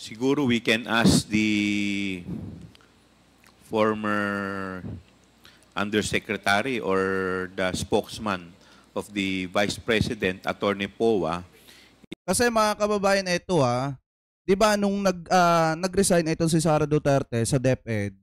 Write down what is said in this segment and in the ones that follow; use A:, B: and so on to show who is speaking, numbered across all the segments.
A: Siguro we can ask the former undersecretary or the spokesman of the Vice President, Attorney Poa.
B: Kasi mga kababayan, ito di ba nung nag-resign itong si Sara Duterte sa DepEd,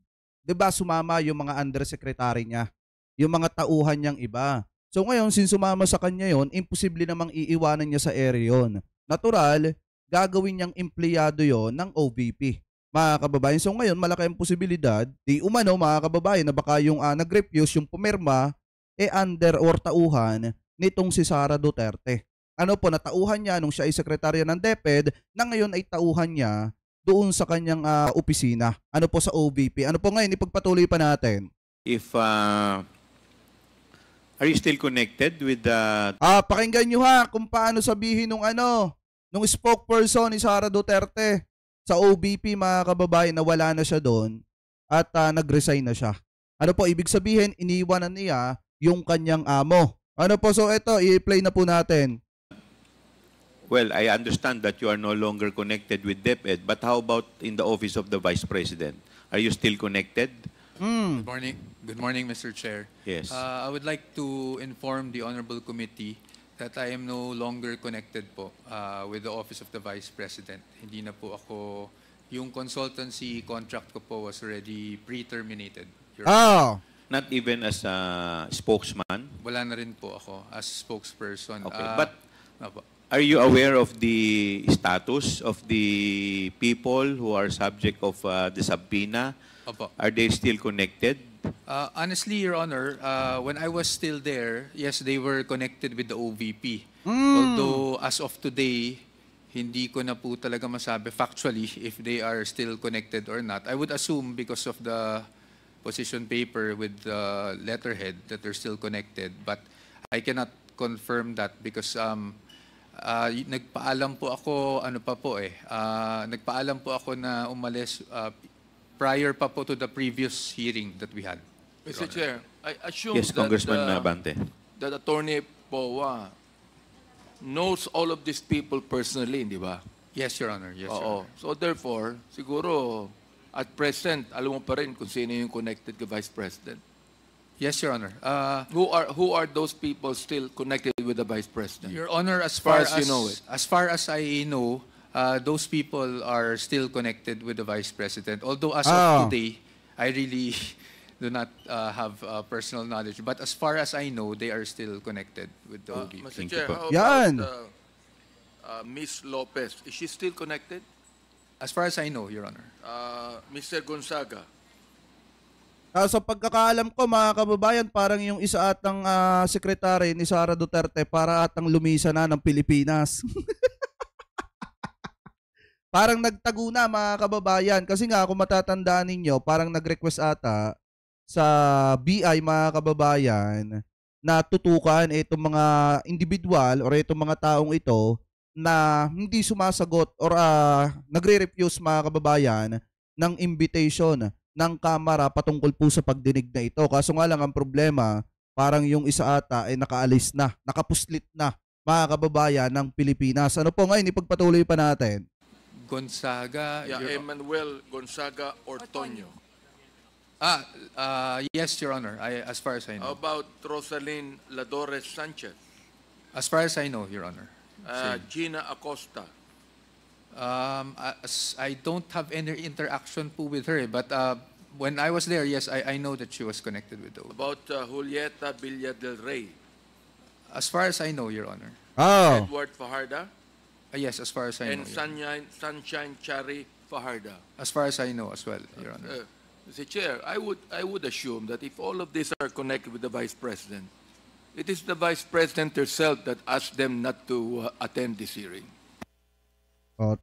B: di ba sumama yung mga undersecretary niya, yung mga tauhan niyang iba. So ngayon, since sumama sa kanya yon, imposible namang iiwanan niya sa area yon. Natural, gagawin niyang empleyado yon ng OVP. Mga kababayan, so ngayon, malaki ang posibilidad, di umano mga kababayan, na baka yung nag-refuse, yung pumirma, under or tauhan nitong si Sara Duterte. Ano po, natauhan niya nung siya ay sekretarya ng DepEd, na ngayon ay tauhan niya doon sa kanyang opisina. Ano po sa OVP. Ano po ngayon, ipagpatuloy pa natin.
A: If, are you still connected with the...
B: Pakinggan nyo kung paano sabihin nung spokesperson ni Sara Duterte sa OVP, mga kababayan, na wala na siya doon at nag-resign na siya. Ano po, ibig sabihin, iniiwanan niya yung kanyang amo. Ano po, so ito, i-play na po natin.
A: Well, I understand that you are no longer connected with DepEd, but how about in the office of the Vice President? Are you still connected?
C: Good morning. Good morning, Mr. Chair.
A: Yes.
C: I would like to inform the Honorable Committee that I am no longer connected po with the Office of the Vice President. Hindi na po ako, yung consultancy contract ko po was already pre-terminated.
A: Not even as a spokesman?
C: Wala na rin po ako as spokesperson.
A: Okay, but are you aware of the status of the people who are subject of the subpoena?
C: Opo.
A: Are they still connected?
C: Honestly, Your Honor, when I was still there, yes, they were connected with the OVP. Although, as of today, hindi ko na po talaga masabi factually if they are still connected or not. I would assume because of the position paper with the letterhead that they're still connected. But I cannot confirm that because nagpaalam po ako, nagpaalam po ako na umalis prior pa po to the previous hearing that we had.
D: Mr. Chair, I assume
A: Yes, Congressman Abante.
D: that Attorney Poa knows all of these people personally, di ba?
C: Yes, Your Honor. Yes, Your
D: Oo.
C: Honor.
D: So therefore, siguro, at present, alam mo pa rin kung sino yung connected kay Vice President.
C: Yes, Your Honor.
D: Who are those people still connected with the Vice President?
C: Your Honor, as far
D: as you know it.
C: as far as I know, those people are still connected with the Vice President. Although as of today, I really do not have personal knowledge. But as far as I know, they are still connected with the OVP.
D: Mr.
A: Thank
D: Chair,
A: you po.
D: how
B: Yan.
D: about Ms. Lopez? Is she still connected?
C: As far as I know, Your Honor.
D: Mr. Gonzaga?
B: Sa pagkakaalam ko, mga kababayan, parang yung isa atang sekretary ni Sara Duterte para atang lumisa na ng Pilipinas. Parang nagtago na, mga kababayan. Kasi nga, kung matatandaan ninyo, parang nag-request ata sa BI, mga kababayan, na tutukan itong mga individual or itong mga taong ito na hindi sumasagot or nagre-refuse, mga kababayan, ng invitation ng Kamara patungkol po sa pagdinig na ito. Kaso nga lang ang problema, parang yung isa ata ay nakaalis na, nakapuslit na, mga kababayan ng Pilipinas. Ano po ngayon, ipagpatuloy pa natin.
C: Gonzaga.
D: Emmanuel Gonzaga Ortonio.
C: Yes, Your Honor. As far as I
D: How
C: know.
D: about Rosalyn Ladores Sanchez?
C: As far as I know, Your Honor.
D: Gina Acosta.
C: I don't have any interaction po with her, but when I was there, yes, I know that she was connected with those.
D: About Julieta Villa del Rey.
C: As far as I know, Your Honor.
D: Edward Fajarda.
C: Yes, as far as I
D: And
C: know. Your Honor.
D: Sunshine Chari Fajarda.
C: As far as I know as well, Your Honor.
D: Mr. Chair, I would assume that if all of these are connected with the Vice President, it is the Vice President herself that asked them not to attend this hearing.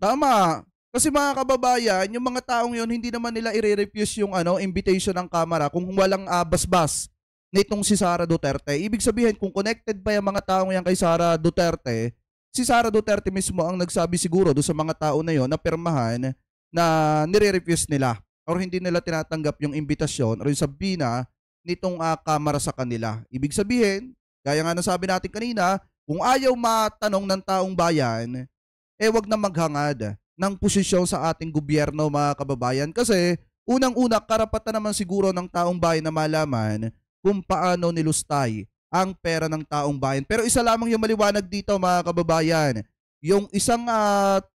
B: Tama. Kasi mga kababayan, yung mga taong yun, hindi naman nila i-refuse yung invitation ng Kamara kung walang basbas nitong si Sara Duterte. Ibig sabihin, kung connected pa yung mga taong yan kay Sara Duterte, si Sara Duterte mismo ang nagsabi siguro doon sa mga tao na yon na pirmahan na nire-refuse nila or hindi nila tinatanggap yung imbitasyon or yung sabina nitong Kamara sa kanila. Ibig sabihin, gaya nga nasabi natin kanina, kung ayaw matanong ng taong bayan, wag na maghangad ng posisyon sa ating gobyerno, mga kababayan. Kasi unang-una, karapatan naman siguro ng taong bayan na malaman kung paano nilustay ang pera ng taong bayan. Pero isa lamang yung maliwanag dito, mga kababayan. Yung isang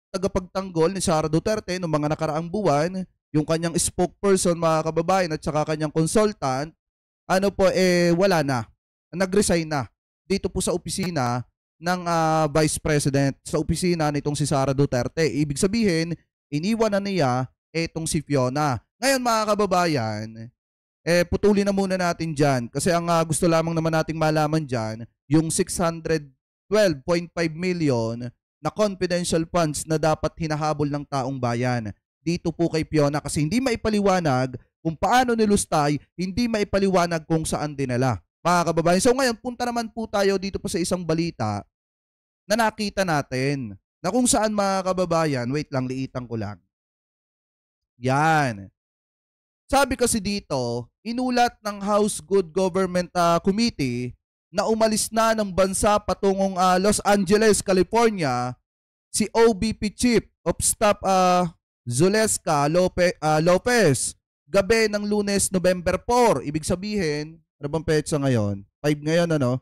B: tagapagtanggol ni Sara Duterte noong mga nakaraang buwan, yung kanyang spokesperson, mga kababayan, at saka kanyang consultant, wala na. Nag-resign na dito po sa opisina ng Vice President, sa opisina nitong si Sara Duterte. Ibig sabihin, iniwan na niya itong si Fiona. Ngayon, mga kababayan, putulin na muna natin dyan kasi ang gusto lamang naman nating malaman dyan, yung 612.5 million na confidential funds na dapat hinahabol ng taong bayan dito po kay Fiona, kasi hindi maipaliwanag kung paano nilustay, hindi maipaliwanag kung saan dinala, mga kababayan. So ngayon, punta naman po tayo dito po sa isang balita na nakita natin na kung saan, mga kababayan, wait lang, liitan ko lang. Yan. Sabi kasi dito, inulat ng House Good Government Committee na umalis na ng bansa patungong Los Angeles, California si OBP Chief of Staff Zaleska Lopez gabi ng Lunes, November 4. Ibig sabihin, ano bang petsa ngayon? 5 ngayon, ano?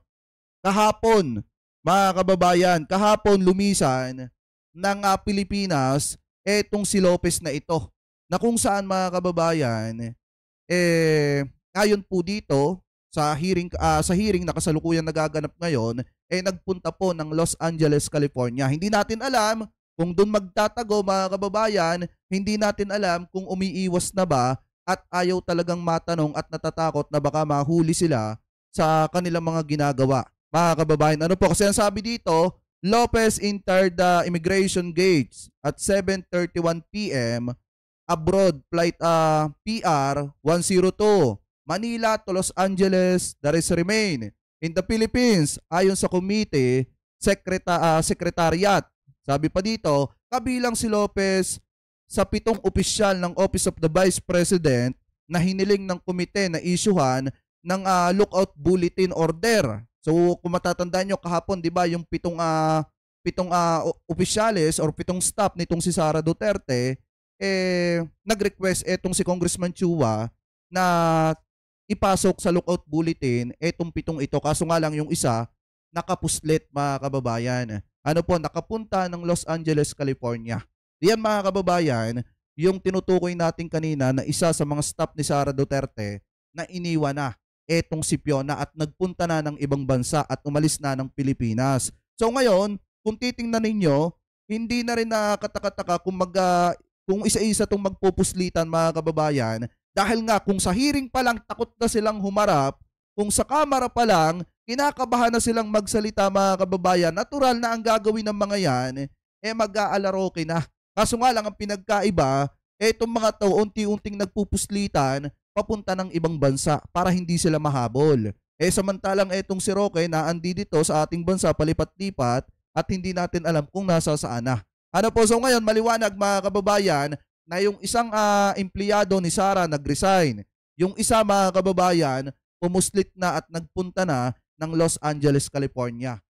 B: Kahapon, mga kababayan, kahapon lumisan ng Pilipinas etong si Lopez na ito, na kung saan, mga kababayan, ayon po dito sa hearing na kasalukuyan nagaganap ngayon, nagpunta po ng Los Angeles, California. Hindi natin alam kung doon magtatago, mga kababayan. Hindi natin alam kung umiiwas na ba at ayaw talagang matanong at natatakot na baka mahuli sila sa kanilang mga ginagawa. Mga kababayan, ano po? Kasi ang sabi dito, Lopez entered the immigration gates at 7:31 p.m. abroad flight PR 102 Manila to Los Angeles. There is remain in the Philippines ayon sa committee secretariat. Sabi pa dito, kabilang si Lopez sa 7 opisyal ng Office of the Vice President na hiniling ng komite na isyuhan ng lookout bulletin order. So kung matatandaan nyo kahapon, di ba, yung 7 opisyales or 7 staff nitong si Sara Duterte, nag-request etong si Congressman Chua na ipasok sa lookout bulletin etong 7 ito. Kaso nga lang yung isa nakapuslit, mga kababayan. Nakapunta ng Los Angeles, California. Yan, mga kababayan, yung tinutukoy natin kanina na isa sa mga staff ni Sara Duterte na iniwan na etong si Fiona at nagpunta na ng ibang bansa at umalis na ng Pilipinas. So ngayon, kung titingnan ninyo, hindi na rin nakakatakataka kung isa-isa itong magpupuslitan, mga kababayan, dahil nga kung sa hearing pa lang takot na silang humarap, kung sa kamera pa lang kinakabahan na silang magsalita, mga kababayan, natural na ang gagawin ng mga yan mag-aalaroke na. Kaso nga lang ang pinagkaiba, itong mga tao unti-unting nagpupuslitan papunta ng ibang bansa para hindi sila mahabol. Samantalang itong si Roque na andi dito sa ating bansa palipat-lipat at hindi natin alam kung nasa saan na. So ngayon, maliwanag, mga kababayan, na yung isang empleyado ni Sara nag-resign. Yung isa, mga kababayan, pumuslit na at nagpunta na ng Los Angeles, California.